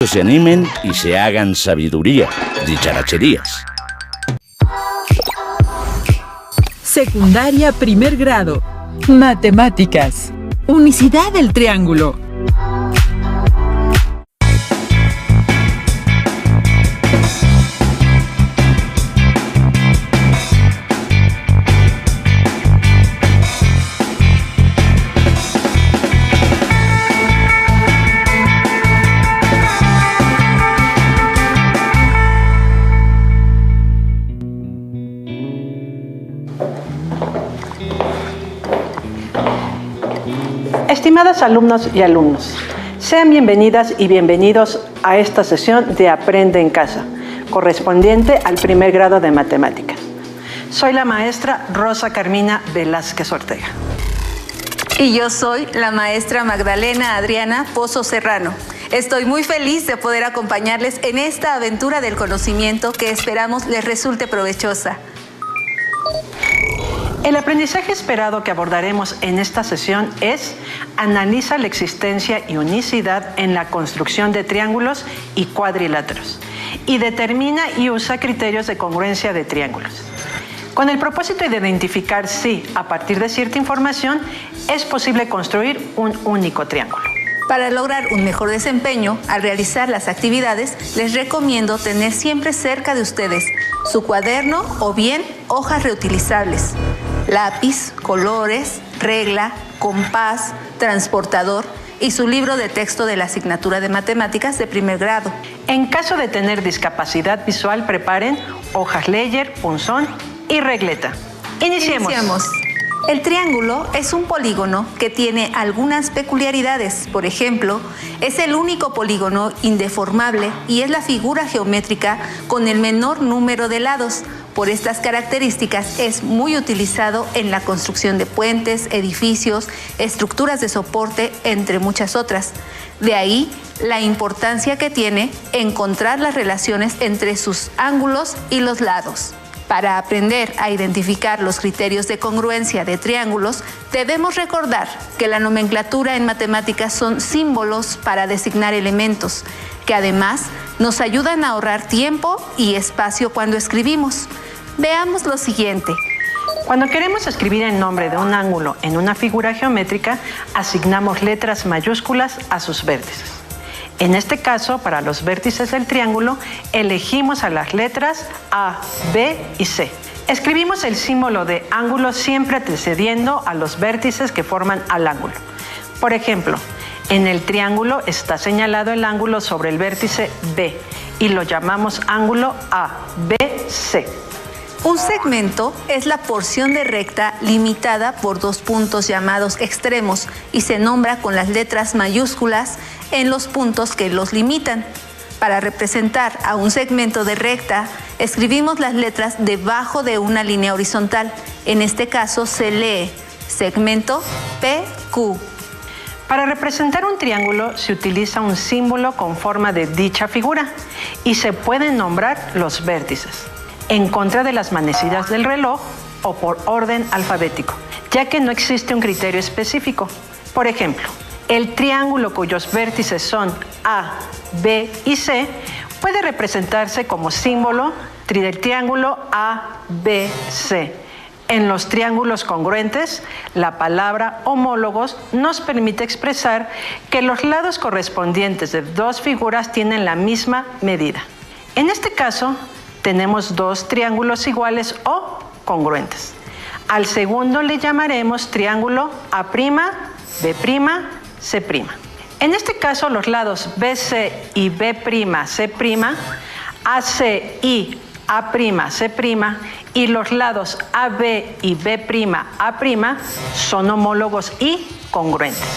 Se animen y se hagan sabiduría, dicharacherías. Secundaria primer grado. Matemáticas. Unicidad del triángulo. Estimadas alumnos y alumnos, sean bienvenidas y bienvenidos a esta sesión de Aprende en Casa, correspondiente al primer grado de matemáticas. Soy la maestra Rosa Carmina Velázquez Ortega. Y yo soy la maestra Magdalena Adriana Pozo Serrano. Estoy muy feliz de poder acompañarles en esta aventura del conocimiento que esperamos les resulte provechosa. El aprendizaje esperado que abordaremos en esta sesión es: analiza la existencia y unicidad en la construcción de triángulos y cuadriláteros y determina y usa criterios de congruencia de triángulos, con el propósito de identificar si, a partir de cierta información, es posible construir un único triángulo. Para lograr un mejor desempeño al realizar las actividades, les recomiendo tener siempre cerca de ustedes su cuaderno o bien hojas reutilizables, lápiz, colores, regla, compás, transportador y su libro de texto de la asignatura de matemáticas de primer grado. En caso de tener discapacidad visual, preparen hojas Leyer, punzón y regleta. Iniciemos. El triángulo es un polígono que tiene algunas peculiaridades. Por ejemplo, es el único polígono indeformable y es la figura geométrica con el menor número de lados. Por estas características es muy utilizado en la construcción de puentes, edificios, estructuras de soporte, entre muchas otras. De ahí la importancia que tiene encontrar las relaciones entre sus ángulos y los lados. Para aprender a identificar los criterios de congruencia de triángulos, debemos recordar que la nomenclatura en matemáticas son símbolos para designar elementos, que además nos ayudan a ahorrar tiempo y espacio cuando escribimos. Veamos lo siguiente. Cuando queremos escribir el nombre de un ángulo en una figura geométrica, asignamos letras mayúsculas a sus vértices. En este caso, para los vértices del triángulo, elegimos a las letras A, B y C. Escribimos el símbolo de ángulo siempre antecediendo a los vértices que forman al ángulo. Por ejemplo, en el triángulo está señalado el ángulo sobre el vértice B y lo llamamos ángulo ABC. Un segmento es la porción de recta limitada por dos puntos llamados extremos y se nombra con las letras mayúsculas en los puntos que los limitan. Para representar a un segmento de recta, escribimos las letras debajo de una línea horizontal. En este caso se lee segmento PQ. Para representar un triángulo se utiliza un símbolo con forma de dicha figura y se pueden nombrar los vértices en contra de las manecillas del reloj o por orden alfabético, ya que no existe un criterio específico. Por ejemplo, el triángulo cuyos vértices son A, B y C puede representarse como símbolo del triángulo ABC. En los triángulos congruentes, la palabra homólogos nos permite expresar que los lados correspondientes de dos figuras tienen la misma medida. En este caso, tenemos dos triángulos iguales o congruentes. Al segundo le llamaremos triángulo A', B', C'. En este caso, los lados BC y B'C', AC y A'C' y los lados AB y B'A' son homólogos y congruentes.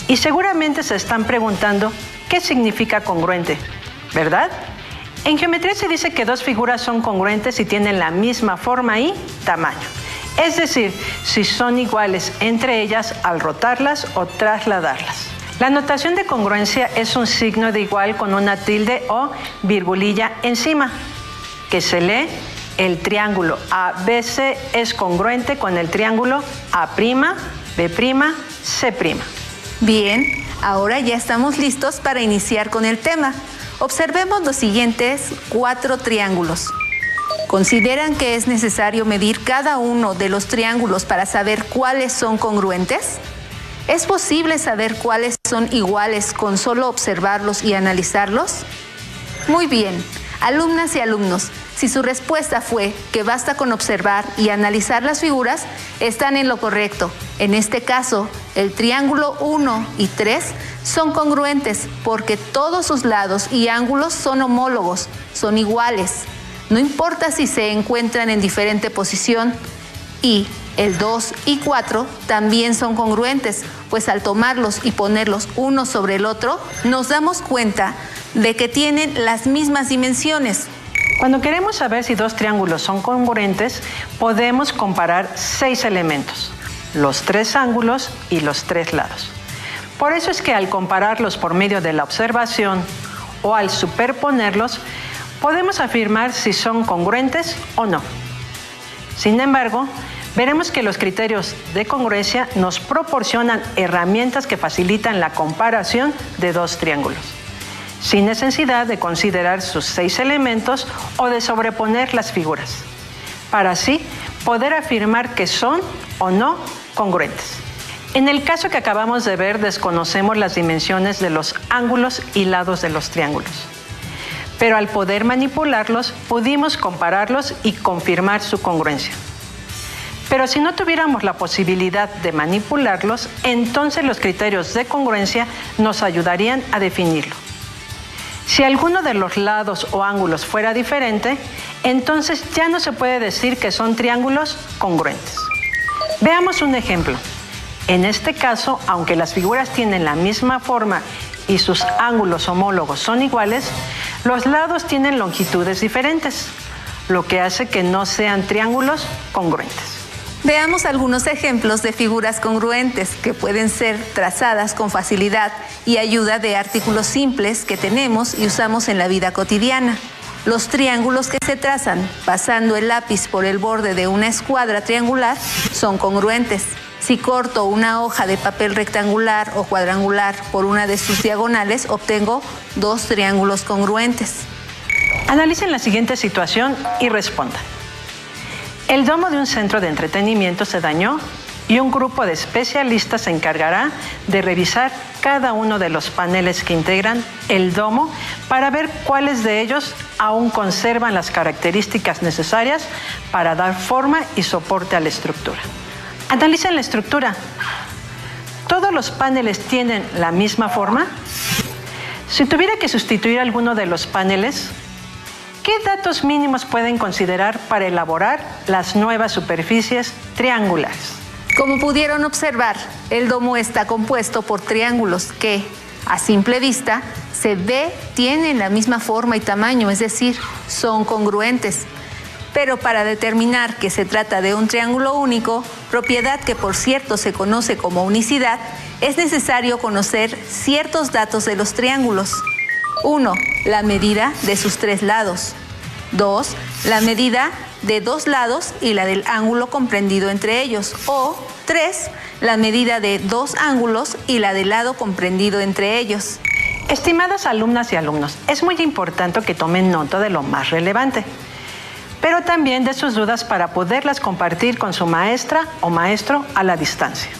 Y seguramente se están preguntando qué significa congruente, ¿verdad? En geometría se dice que dos figuras son congruentes si tienen la misma forma y tamaño. Es decir, si son iguales entre ellas al rotarlas o trasladarlas. La notación de congruencia es un signo de igual con una tilde o virgulilla encima, que se lee: el triángulo ABC es congruente con el triángulo A', B', C'. Bien, ahora ya estamos listos para iniciar con el tema. Observemos los siguientes 4 triángulos. ¿Consideran que es necesario medir cada uno de los triángulos para saber cuáles son congruentes? ¿Es posible saber cuáles son iguales con solo observarlos y analizarlos? Muy bien, alumnas y alumnos, si su respuesta fue que basta con observar y analizar las figuras, están en lo correcto. En este caso, el triángulo 1 y 3 son congruentes porque todos sus lados y ángulos son homólogos, son iguales. No importa si se encuentran en diferente posición. Y el 2 y 4 también son congruentes, pues al tomarlos y ponerlos uno sobre el otro, nos damos cuenta de que tienen las mismas dimensiones. Cuando queremos saber si 2 triángulos son congruentes, podemos comparar 6 elementos, los 3 ángulos y los 3 lados. Por eso es que al compararlos por medio de la observación o al superponerlos, podemos afirmar si son congruentes o no. Sin embargo, veremos que los criterios de congruencia nos proporcionan herramientas que facilitan la comparación de 2 triángulos, sin necesidad de considerar sus 6 elementos o de sobreponer las figuras, para así poder afirmar que son o no congruentes. En el caso que acabamos de ver, desconocemos las dimensiones de los ángulos y lados de los triángulos, pero al poder manipularlos, pudimos compararlos y confirmar su congruencia. Pero si no tuviéramos la posibilidad de manipularlos, entonces los criterios de congruencia nos ayudarían a definirlo. Si alguno de los lados o ángulos fuera diferente, entonces ya no se puede decir que son triángulos congruentes. Veamos un ejemplo. En este caso, aunque las figuras tienen la misma forma y sus ángulos homólogos son iguales, los lados tienen longitudes diferentes, lo que hace que no sean triángulos congruentes. Veamos algunos ejemplos de figuras congruentes que pueden ser trazadas con facilidad y ayuda de artículos simples que tenemos y usamos en la vida cotidiana. Los triángulos que se trazan pasando el lápiz por el borde de una escuadra triangular son congruentes. Si corto una hoja de papel rectangular o cuadrangular por una de sus diagonales, obtengo 2 triángulos congruentes. Analicen la siguiente situación y respondan. El domo de un centro de entretenimiento se dañó y un grupo de especialistas se encargará de revisar cada uno de los paneles que integran el domo para ver cuáles de ellos aún conservan las características necesarias para dar forma y soporte a la estructura. Analicen la estructura. ¿Todos los paneles tienen la misma forma? Si tuviera que sustituir alguno de los paneles, ¿qué datos mínimos pueden considerar para elaborar las nuevas superficies triangulares? Como pudieron observar, el domo está compuesto por triángulos que, a simple vista, se ve tienen la misma forma y tamaño, es decir, son congruentes. Pero para determinar que se trata de un triángulo único, propiedad que por cierto se conoce como unicidad, es necesario conocer ciertos datos de los triángulos. 1. La medida de sus 3 lados. 2. La medida de 2 lados y la del ángulo comprendido entre ellos. O 3. La medida de 2 ángulos y la del lado comprendido entre ellos. Estimadas alumnas y alumnos, es muy importante que tomen nota de lo más relevante, pero también de sus dudas para poderlas compartir con su maestra o maestro a la distancia.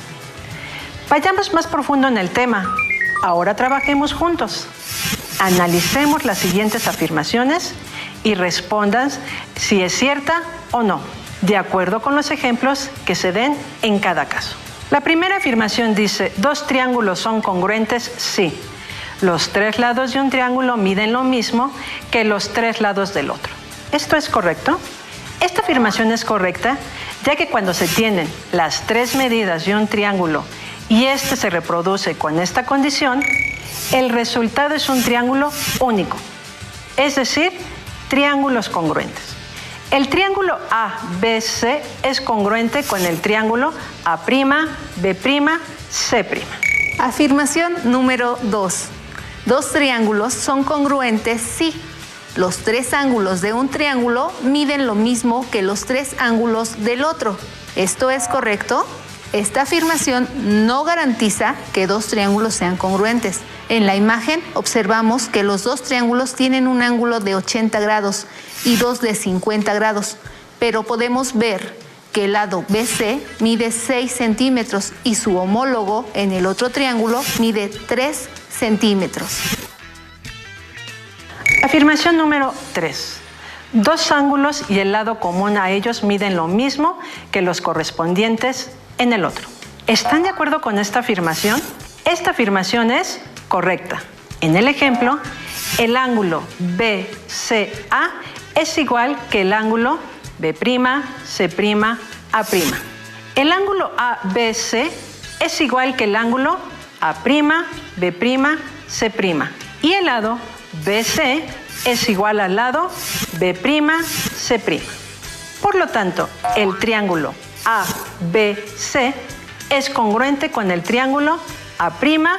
Vayamos más profundo en el tema. Ahora trabajemos juntos. Analicemos las siguientes afirmaciones y respondan si es cierta o no, de acuerdo con los ejemplos que se den en cada caso. La primera afirmación dice, ¿2 triángulos son congruentes? Sí. Los 3 lados de un triángulo miden lo mismo que los 3 lados del otro. ¿Esto es correcto? Esta afirmación es correcta, ya que cuando se tienen las 3 medidas de un triángulo y este se reproduce con esta condición, el resultado es un triángulo único, es decir, triángulos congruentes. El triángulo ABC es congruente con el triángulo A'B'C'. Afirmación número 2. 2 triángulos son congruentes si los 3 ángulos de un triángulo miden lo mismo que los 3 ángulos del otro. ¿Esto es correcto? Esta afirmación no garantiza que dos triángulos sean congruentes. En la imagen observamos que los dos triángulos tienen un ángulo de 80 grados y dos de 50 grados, pero podemos ver que el lado BC mide 6 centímetros y su homólogo en el otro triángulo mide 3 centímetros. Afirmación número 3. Dos ángulos y el lado común a ellos miden lo mismo que los correspondientes en el otro. ¿Están de acuerdo con esta afirmación? Esta afirmación es correcta. En el ejemplo, el ángulo BCA es igual que el ángulo B'C', A'. El ángulo ABC es igual que el ángulo A'B'C'. Y el lado BC es igual al lado B'C'. Por lo tanto, el triángulo ABC es congruente con el triángulo A'B'C'.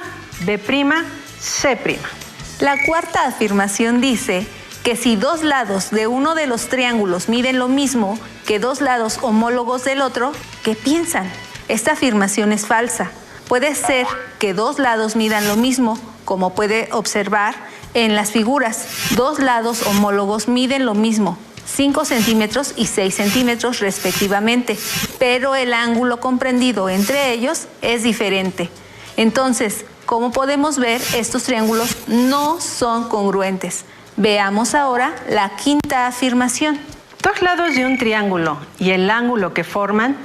La cuarta afirmación dice que si dos lados de uno de los triángulos miden lo mismo que dos lados homólogos del otro, ¿qué piensan? Esta afirmación es falsa. Puede ser que dos lados midan lo mismo, como puede observar en las figuras. Dos lados homólogos miden lo mismo, 5 centímetros y 6 centímetros respectivamente, pero el ángulo comprendido entre ellos es diferente. Entonces, como podemos ver, estos triángulos no son congruentes. Veamos ahora la quinta afirmación. Dos lados de un triángulo y el ángulo que forman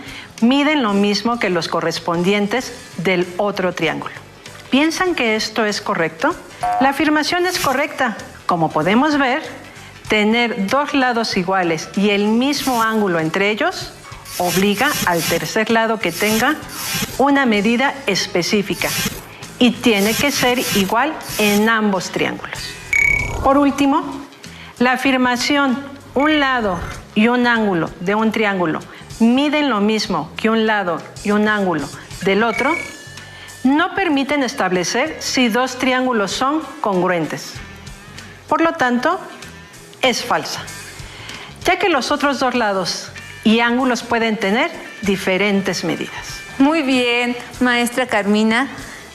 miden lo mismo que los correspondientes del otro triángulo. ¿Piensan que esto es correcto? La afirmación es correcta. Como podemos ver, tener dos lados iguales y el mismo ángulo entre ellos obliga al tercer lado que tenga una medida específica y tiene que ser igual en ambos triángulos. Por último, la afirmación un lado y un ángulo de un triángulo miden lo mismo que un lado y un ángulo del otro no permiten establecer si dos triángulos son congruentes. Por lo tanto, es falsa, ya que los otros dos lados y ángulos pueden tener diferentes medidas. Muy bien, maestra Carmina.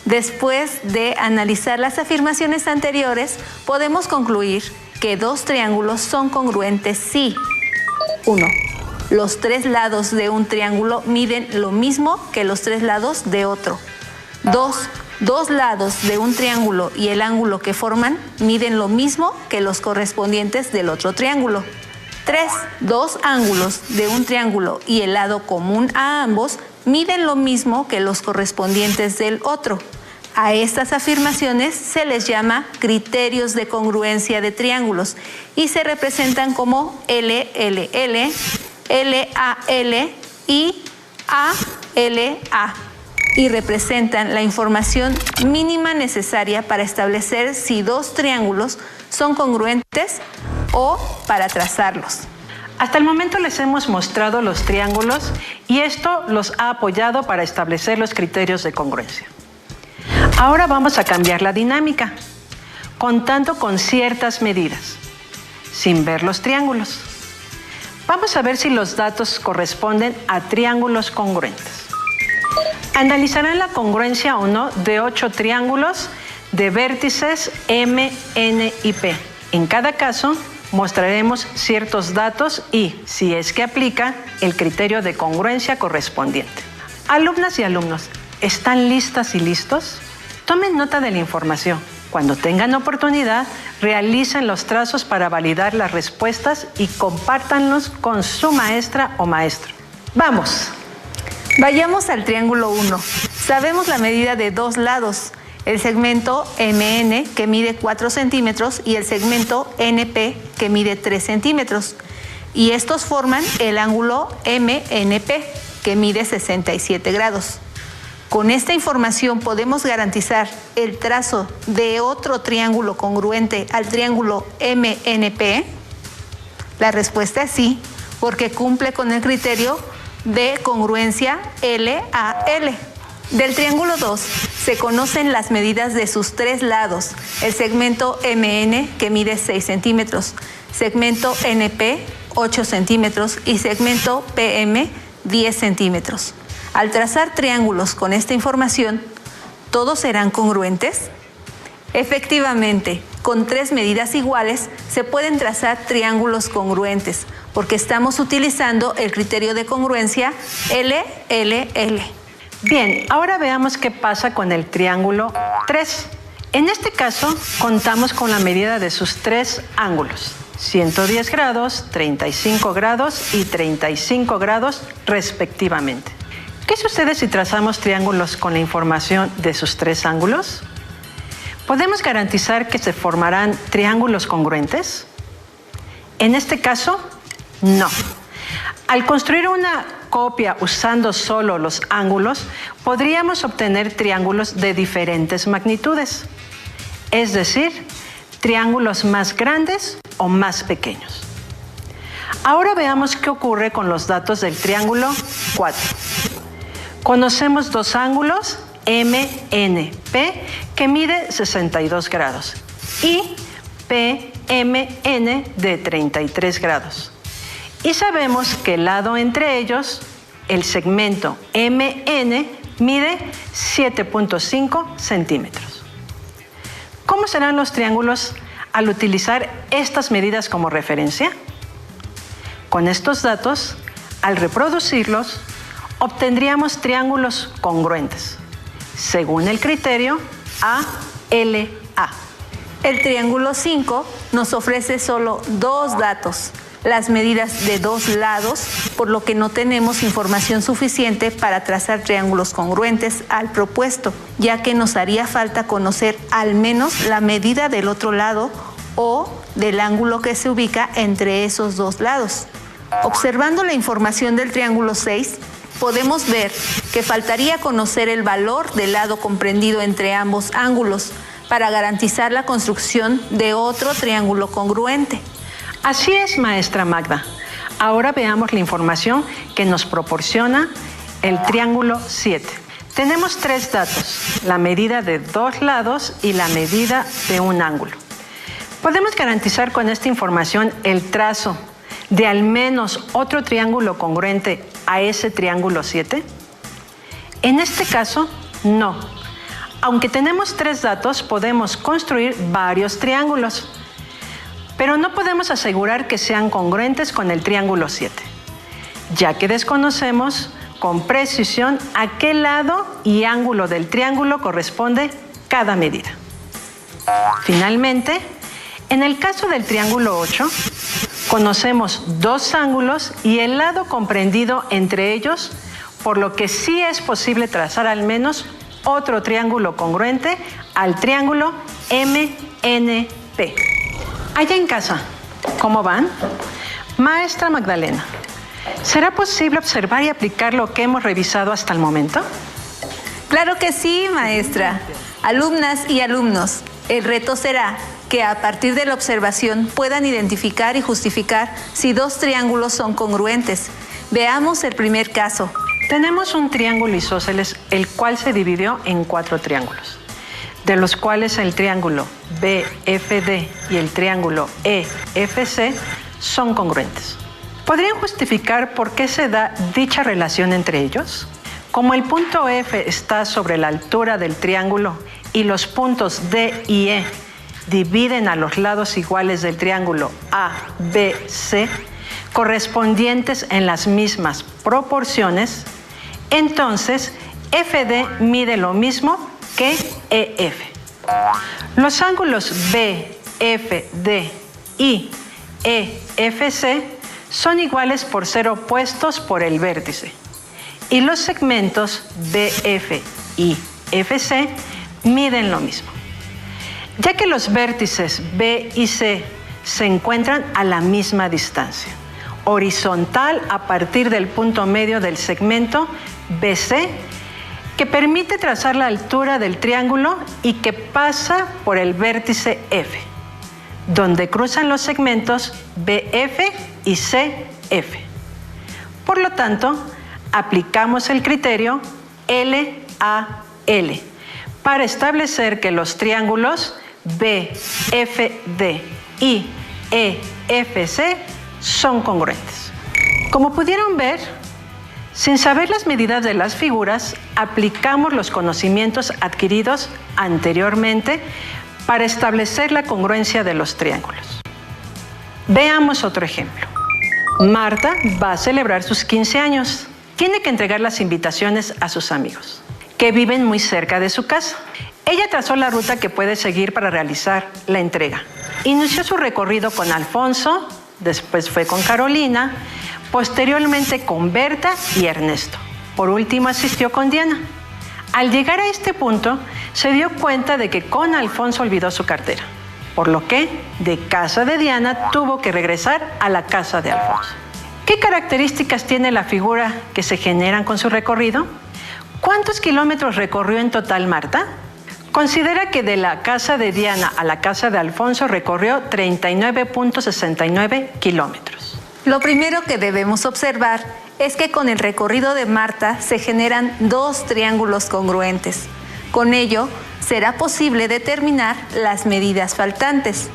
Después de analizar las afirmaciones anteriores, podemos concluir que dos triángulos son congruentes si 1. Los tres lados de un triángulo miden lo mismo que los tres lados de otro. 2. Dos lados de un triángulo y el ángulo que forman miden lo mismo que los correspondientes del otro triángulo. 3. Dos ángulos de un triángulo y el lado común a ambos miden lo mismo que los correspondientes del otro. A estas afirmaciones se les llama criterios de congruencia de triángulos y se representan como LLL, LAL y ALA y representan la información mínima necesaria para establecer si dos triángulos son congruentes o para trazarlos. Hasta el momento les hemos mostrado los triángulos y esto los ha apoyado para establecer los criterios de congruencia. Ahora vamos a cambiar la dinámica, contando con ciertas medidas, sin ver los triángulos. Vamos a ver si los datos corresponden a triángulos congruentes. Analizarán la congruencia o no de 8 triángulos de vértices M, N y P. En cada caso, mostraremos ciertos datos y, si es que aplica, el criterio de congruencia correspondiente. Alumnas y alumnos, ¿están listas y listos? Tomen nota de la información. Cuando tengan oportunidad, realicen los trazos para validar las respuestas y compártanlos con su maestra o maestro. ¡Vamos! Vayamos al triángulo 1. Sabemos la medida de dos lados, el segmento MN que mide 4 centímetros y el segmento NP que mide 3 centímetros. Y estos forman el ángulo MNP que mide 67 grados. Con esta información podemos garantizar el trazo de otro triángulo congruente al triángulo MNP. La respuesta es sí, porque cumple con el criterio de congruencia LAL. Del triángulo 2 se conocen las medidas de sus tres lados, el segmento MN que mide 6 centímetros, segmento NP 8 centímetros y segmento PM 10 centímetros. Al trazar triángulos con esta información, ¿todos serán congruentes? Efectivamente, con 3 medidas iguales se pueden trazar triángulos congruentes, porque estamos utilizando el criterio de congruencia LLL. Bien, ahora veamos qué pasa con el triángulo 3. En este caso, contamos con la medida de sus 3 ángulos, 110 grados, 35 grados y 35 grados respectivamente. ¿Qué sucede si trazamos triángulos con la información de sus 3 ángulos? ¿Podemos garantizar que se formarán triángulos congruentes? En este caso, no. Al construir una copia usando solo los ángulos, podríamos obtener triángulos de diferentes magnitudes, es decir, triángulos más grandes o más pequeños. Ahora veamos qué ocurre con los datos del triángulo 4. Conocemos 2 ángulos, MNP, que mide 62 grados, y PMN de 33 grados. Y sabemos que el lado entre ellos, el segmento MN, mide 7.5 centímetros. ¿Cómo serán los triángulos al utilizar estas medidas como referencia? Con estos datos, al reproducirlos, obtendríamos triángulos congruentes, según el criterio ALA. El triángulo 5 nos ofrece solo 2 datos, las medidas de 2 lados, por lo que no tenemos información suficiente para trazar triángulos congruentes al propuesto, ya que nos haría falta conocer al menos la medida del otro lado o del ángulo que se ubica entre esos 2 lados. Observando la información del triángulo 6, podemos ver que faltaría conocer el valor del lado comprendido entre ambos ángulos para garantizar la construcción de otro triángulo congruente. Así es, maestra Magda. Ahora veamos la información que nos proporciona el triángulo 7. Tenemos 3 datos, la medida de 2 lados y la medida de un ángulo. ¿Podemos garantizar con esta información el trazo de al menos otro triángulo congruente a ese triángulo 7? En este caso, no. Aunque tenemos 3 datos, podemos construir varios triángulos, pero no podemos asegurar que sean congruentes con el triángulo 7, ya que desconocemos con precisión a qué lado y ángulo del triángulo corresponde cada medida. Finalmente, en el caso del triángulo 8, conocemos 2 ángulos y el lado comprendido entre ellos, por lo que sí es posible trazar al menos otro triángulo congruente al triángulo MNP. Allá en casa, ¿cómo van? Maestra Magdalena, ¿será posible observar y aplicar lo que hemos revisado hasta el momento? Claro que sí, maestra. Alumnas y alumnos, el reto será que a partir de la observación puedan identificar y justificar si 2 triángulos son congruentes. Veamos el primer caso. Tenemos un triángulo isósceles, el cual se dividió en 4 triángulos, de los cuales el triángulo BFD y el triángulo EFC son congruentes. ¿Podrían justificar por qué se da dicha relación entre ellos? Como el punto F está sobre la altura del triángulo y los puntos D y E dividen a los lados iguales del triángulo ABC, correspondientes en las mismas proporciones, entonces FD mide lo mismo que EF. Los ángulos BFD y EFC son iguales por ser opuestos por el vértice, y los segmentos BF y FC miden lo mismo. Ya que los vértices B y C se encuentran a la misma distancia, horizontal a partir del punto medio del segmento BC, que permite trazar la altura del triángulo y que pasa por el vértice F, donde cruzan los segmentos BF y CF. Por lo tanto, aplicamos el criterio LAL para establecer que los triángulos BFD y EFC son congruentes. Como pudieron ver, Sin saber las medidas de las figuras, aplicamos los conocimientos adquiridos anteriormente para establecer la congruencia de los triángulos. Veamos otro ejemplo. Marta va a celebrar sus 15 años. Tiene que entregar las invitaciones a sus amigos, que viven muy cerca de su casa. Ella trazó la ruta que puede seguir para realizar la entrega. Inició su recorrido con Alfonso, después fue con Carolina, posteriormente con Berta y Ernesto. Por último asistió con Diana. Al llegar a este punto, se dio cuenta de que con Alfonso olvidó su cartera, por lo que de casa de Diana tuvo que regresar a la casa de Alfonso. ¿Qué características tiene la figura que se generan con su recorrido? ¿Cuántos kilómetros recorrió en total Marta? Considera que de la casa de Diana a la casa de Alfonso recorrió 39.69 kilómetros. Lo primero que debemos observar es que con el recorrido de Marta se generan dos triángulos congruentes. Con ello, será posible determinar las medidas faltantes.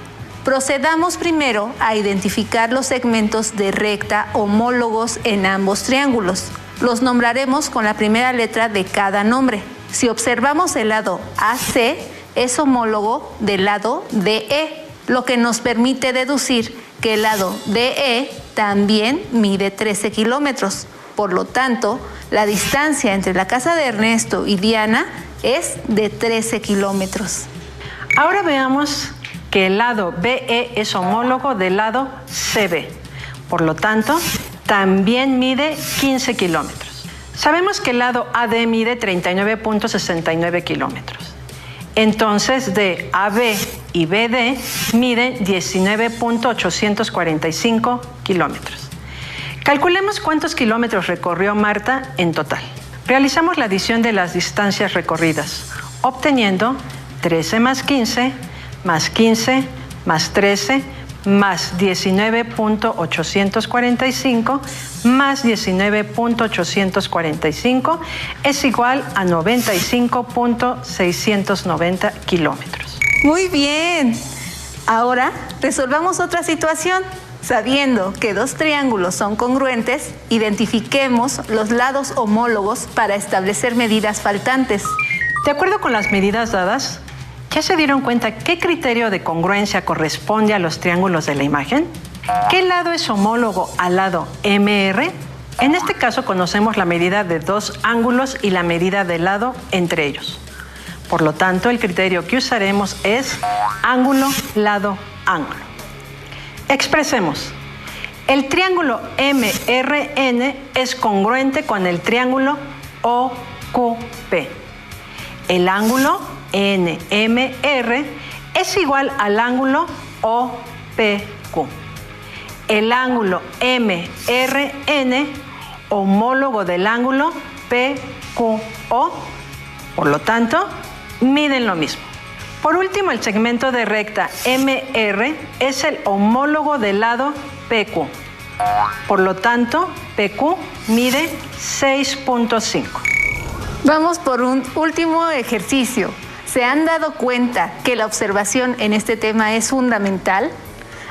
Procedamos primero a identificar los segmentos de recta homólogos en ambos triángulos. Los nombraremos con la primera letra de cada nombre. Si observamos el lado AC, es homólogo del lado DE, lo que nos permite deducir que el lado DE también mide 13 kilómetros. Por lo tanto, la distancia entre la casa de Ernesto y Diana es de 13 kilómetros. Ahora veamos que el lado BE es homólogo del lado CB. Por lo tanto, también mide 15 kilómetros. Sabemos que el lado AD mide 39.69 kilómetros. Entonces, de AB y BD miden 19.845 kilómetros. Calculemos cuántos kilómetros recorrió Marta en total. Realizamos la adición de las distancias recorridas, obteniendo 13 más 15, más 15, más 13, más 19.845, más 19.845 es igual a 95.690 kilómetros. Muy bien. Ahora resolvamos otra situación. Sabiendo que dos triángulos son congruentes, identifiquemos los lados homólogos para establecer medidas faltantes. De acuerdo con las medidas dadas, ¿ya se dieron cuenta qué criterio de congruencia corresponde a los triángulos de la imagen? ¿Qué lado es homólogo al lado MR? En este caso conocemos la medida de dos ángulos y la medida del lado entre ellos. Por lo tanto, el criterio que usaremos es ángulo, lado, ángulo. Expresemos. El triángulo MRN es congruente con el triángulo OQP. El ángulo NMR es igual al ángulo OPQ. El ángulo MRN, homólogo del ángulo PQO, por lo tanto, miden lo mismo. Por último, el segmento de recta MR es el homólogo del lado PQ. Por lo tanto, PQ mide 6.5. Vamos por un último ejercicio. ¿Se han dado cuenta que la observación en este tema es fundamental?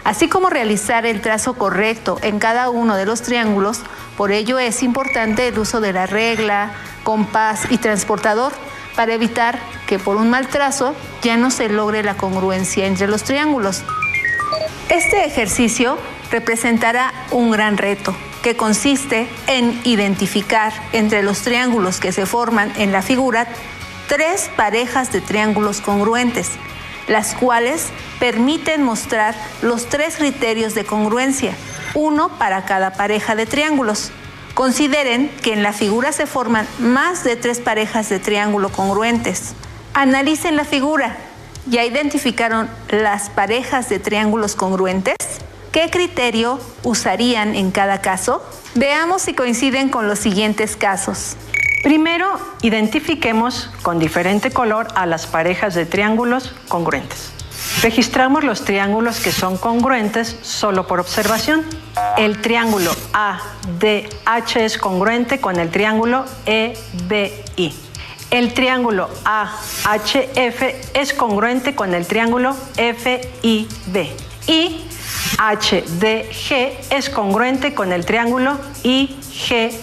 Así como realizar el trazo correcto en cada uno de los triángulos, por ello es importante el uso de la regla, compás y transportador para evitar que por un mal trazo ya no se logre la congruencia entre los triángulos. Este ejercicio representará un gran reto que consiste en identificar entre los triángulos que se forman en la figura 3 parejas de triángulos congruentes, las cuales permiten mostrar los 3 criterios de congruencia, uno para cada pareja de triángulos. Consideren que en la figura se forman más de 3 parejas de triángulo congruentes. Analicen la figura. ¿Ya identificaron las parejas de triángulos congruentes? ¿Qué criterio usarían en cada caso? Veamos si coinciden con los siguientes casos. Primero, identifiquemos con diferente color a las parejas de triángulos congruentes. Registramos los triángulos que son congruentes solo por observación. El triángulo ADH es congruente con el triángulo EBI. El triángulo AHF es congruente con el triángulo FIB. Y HDG es congruente con el triángulo IGE.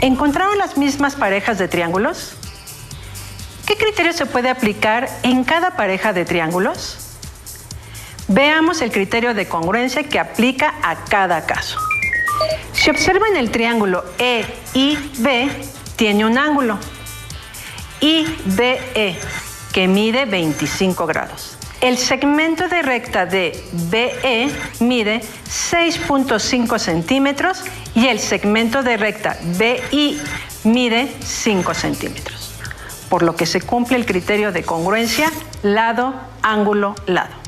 ¿Encontraron las mismas parejas de triángulos? ¿Qué criterio se puede aplicar en cada pareja de triángulos? Veamos el criterio de congruencia que aplica a cada caso. Si observan el triángulo EIB, tiene un ángulo IBE que mide 25 grados. El segmento de recta de BE mide 6.5 centímetros y el segmento de recta BI mide 5 centímetros, por lo que se cumple el criterio de congruencia lado, ángulo, lado.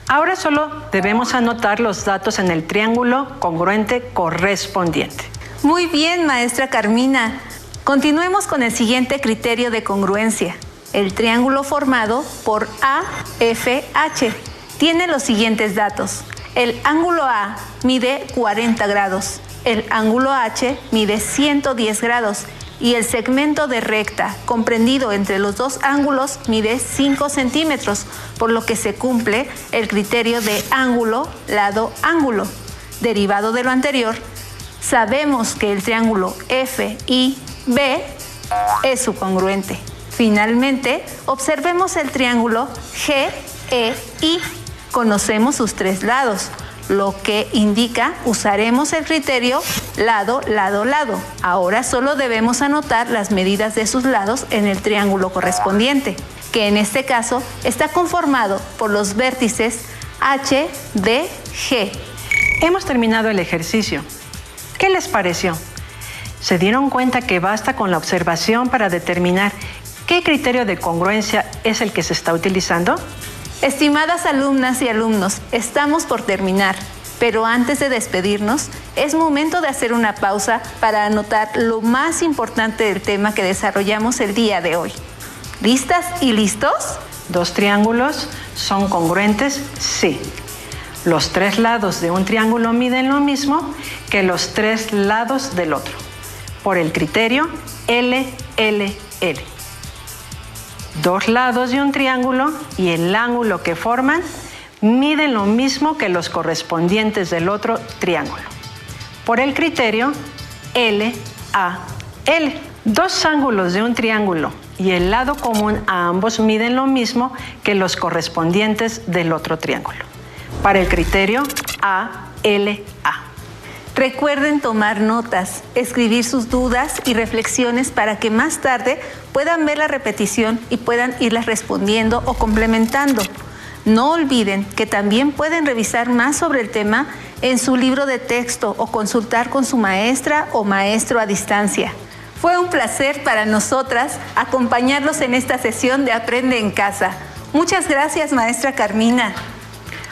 Ahora solo debemos anotar los datos en el triángulo congruente correspondiente. Muy bien, maestra Carmina. Continuemos con el siguiente criterio de congruencia. El triángulo formado por AFH tiene los siguientes datos. El ángulo A mide 40 grados, el ángulo H mide 110 grados y el segmento de recta comprendido entre los dos ángulos mide 5 centímetros, por lo que se cumple el criterio de ángulo, lado, ángulo. Derivado de lo anterior, sabemos que el triángulo FIB es su congruente. Finalmente, observemos el triángulo GEI. Conocemos sus tres lados, lo que indica usaremos el criterio lado, lado, lado. Ahora solo debemos anotar las medidas de sus lados en el triángulo correspondiente, que en este caso está conformado por los vértices HDG. Hemos terminado el ejercicio. ¿Qué les pareció? ¿Se dieron cuenta que basta con la observación para determinar qué criterio de congruencia es el que se está utilizando? Estimadas alumnas y alumnos, estamos por terminar, pero antes de despedirnos, es momento de hacer una pausa para anotar lo más importante del tema que desarrollamos el día de hoy. ¿Listas y listos? ¿Dos triángulos son congruentes? Sí. Los tres lados de un triángulo miden lo mismo que los tres lados del otro, por el criterio LLL. Dos lados de un triángulo y el ángulo que forman miden lo mismo que los correspondientes del otro triángulo, por el criterio LAL. Dos ángulos de un triángulo y el lado común a ambos miden lo mismo que los correspondientes del otro triángulo, para el criterio ALA. Recuerden tomar notas, escribir sus dudas y reflexiones para que más tarde puedan ver la repetición y puedan irlas respondiendo o complementando. No olviden que también pueden revisar más sobre el tema en su libro de texto o consultar con su maestra o maestro a distancia. Fue un placer para nosotras acompañarlos en esta sesión de Aprende en Casa. Muchas gracias, maestra Carmina.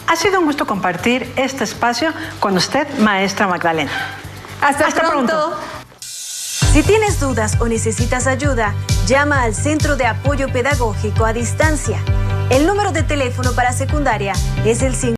Ha sido un gusto compartir este espacio con usted, maestra Magdalena. Hasta pronto. Si tienes dudas o necesitas ayuda, llama al Centro de Apoyo Pedagógico a Distancia. El número de teléfono para secundaria es el 5.